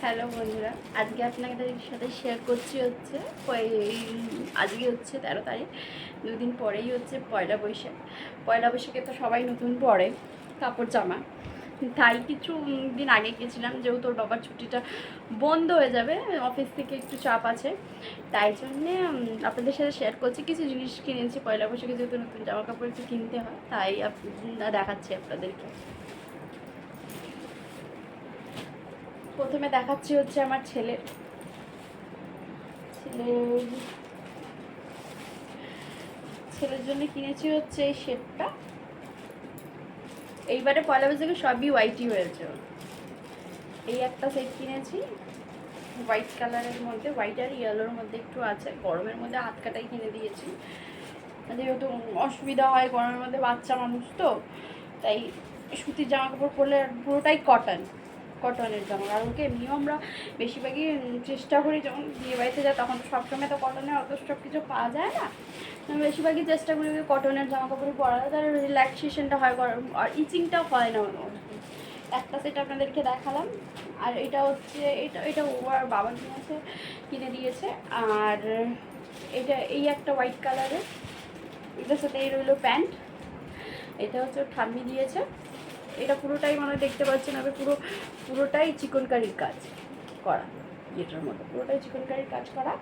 Hello বন্ধুরা, আজকে আপনাদের সাথে শেয়ার করছি হচ্ছে আজকে হচ্ছে 13 তারিখ, দুদিন পরেই হচ্ছে পয়লা বৈশাখ। পয়লা বৈশাখে তো সবাই নতুন পরে কাপড় জামা, তাই কিছু দিন আগে গেছিলাম, যেহেতু ওর বাবার ছুটিটা বন্ধ হয়ে যাবে, অফিস থেকে একটু চাপ আছে, তাই জন্যে আপনাদের সাথে শেয়ার করছি। কিছু জিনিস কিনেছি পয়লা বৈশাখে, যেহেতু নতুন জামা কাপড় একটু কিনতে হয়, তাই দেখাচ্ছি আপনাদেরকে। প্রথমে দেখাচ্ছি হচ্ছে আমার ছেলের ছেলের জন্য কিনেছি হচ্ছে এই শেডটা। এইবারে পয়লা বৈশাখে সবই হোয়াইটই হয়েছে। এই একটা সেট কিনেছি হোয়াইট কালারের মধ্যে, হোয়াইট আর ইয়েলোর মধ্যে একটু আছে। গরমের মধ্যে হাত কাটাই কিনে দিয়েছি, যেহেতু অসুবিধা হয় গরমের মধ্যে, বাচ্চা মানুষ তো, তাই সুতির জামা কাপড় পরলে পুরোটাই কটনের জামা। আর ওকে এমনিও আমরা বেশিরভাগই চেষ্টা করি, যখন বিয়ে বাড়িতে যায় তখন তো সবসময় তো কটনের অত সব কিছু পাওয়া যায় না, বেশিরভাগই চেষ্টা করি কটনের জামা কাপড় পরা, তার রিল্যাক্সেশনটা হয় গরম, আর ইচিংটাও হয় না। একটা সেট আপনাদেরকে দেখালাম। আর এটা হচ্ছে এটা ওর বাবা কিনে দিয়েছে। আর এই একটা হোয়াইট কালারের, এটার সাথে এই রইলো প্যান্ট। এটা হচ্ছে ওর ঠাম্মি দিয়েছে। এটা পুরোটাই মানে দেখতে পাচ্ছেন আমি, পুরোটাই চিকনকারির কাজ করা, যেটার মধ্যে পুরোটাই চিকনকারির কাজ করা,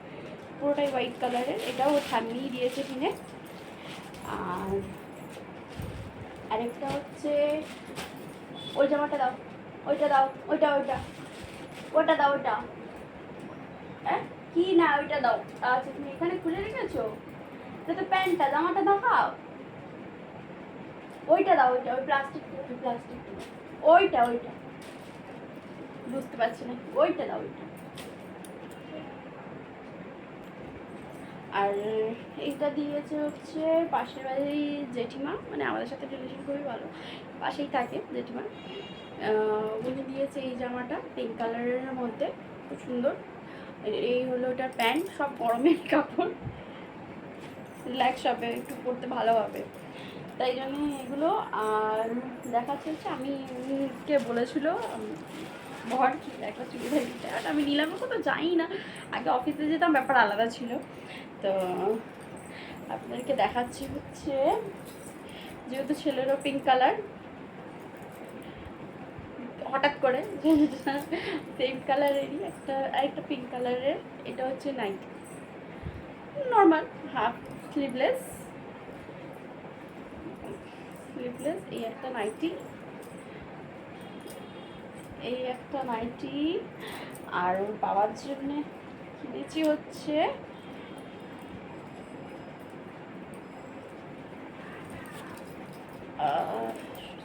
পুরোটাই হোয়াইট কালারের। এটাও ওর ঠাম্মিই দিয়েছে কিনে। আর আরেকটা হচ্ছে ওই জামাটা দাও, ওইটা দাও, ওটা দাও, ওটা হ্যাঁ কি না, ওইটা দাও। আচ্ছা, তুমি এখানে খুলে রেখেছো, এটা তো প্যান্টটা, জামাটা দেখাও। ওইটা দাও, ওই প্লাস্টিক, ওইটা বুঝতে পারছি না, ওইটা দাও, ওইটা। আর এইটা দিয়েছে হচ্ছে পাশের বাড়ি জেঠিমা, মানে আমাদের সাথে রিলেশন খুবই ভালো, পাশেই থাকে জেঠিমা। উনি দিয়েছে এই জামাটা পিঙ্ক কালারের মধ্যে, খুব সুন্দর। এই হলো ওটার প্যান্ট। সব গরমের কাপড়, রিল্যাক্স হবে, একটু পরতে ভালো হবে, তাই জন্য এগুলো। আর দেখাচ্ছে হচ্ছে আমি কে বলেছিল বর কি একটা চুড়িদার নিতে, আর আমি নিলাম, তো যাই না, আগে অফিসে যেতাম, ব্যাপার আলাদা ছিল। তো আপনাদেরকে দেখাচ্ছি হচ্ছে, যেহেতু ছেলেরও পিঙ্ক কালার, হঠাৎ করে সেম কালারেরই আরেকটা পিঙ্ক কালারের। এটা হচ্ছে নাইটি, নর্মাল হাফ স্লিভলেস, এই একটা নাইটি। আর ওর বাবার জন্য কিনেছি হচ্ছে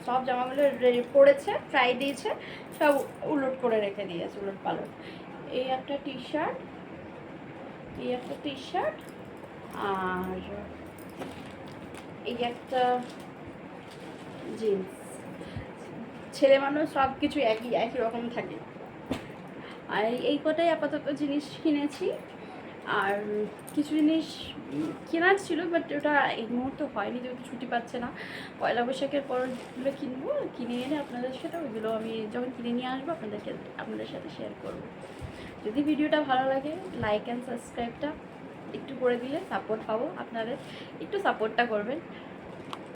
সব জামাগুলো পড়েছে, ট্রাই দিয়েছে, সব উলট করে রেখে দিয়েছে, উলট পালট। এই একটা টি শার্ট, আর এই একটা জিন্স। ছেলে মানুষ সব কিছু একই রকম থাকে। আর এই কটাই আপাতত জিনিস কিনেছি। আর কিছু জিনিস কেনার ছিল, বাট ওটা এই মুহূর্তে হয়নি, যেহেতু ছুটি পাচ্ছে না। পয়লা বৈশাখের পরগুলো কিনবো, কিনে এনে আপনাদের সাথে ওইগুলো আমি যখন কিনে নিয়ে আসবো আপনাদের সাথে শেয়ার করব। যদি ভিডিওটা ভালো লাগে, লাইক অ্যান্ড সাবস্ক্রাইবটা একটু করে দিলে সাপোর্ট পাবো, আপনাদের একটু সাপোর্টটা করবেন।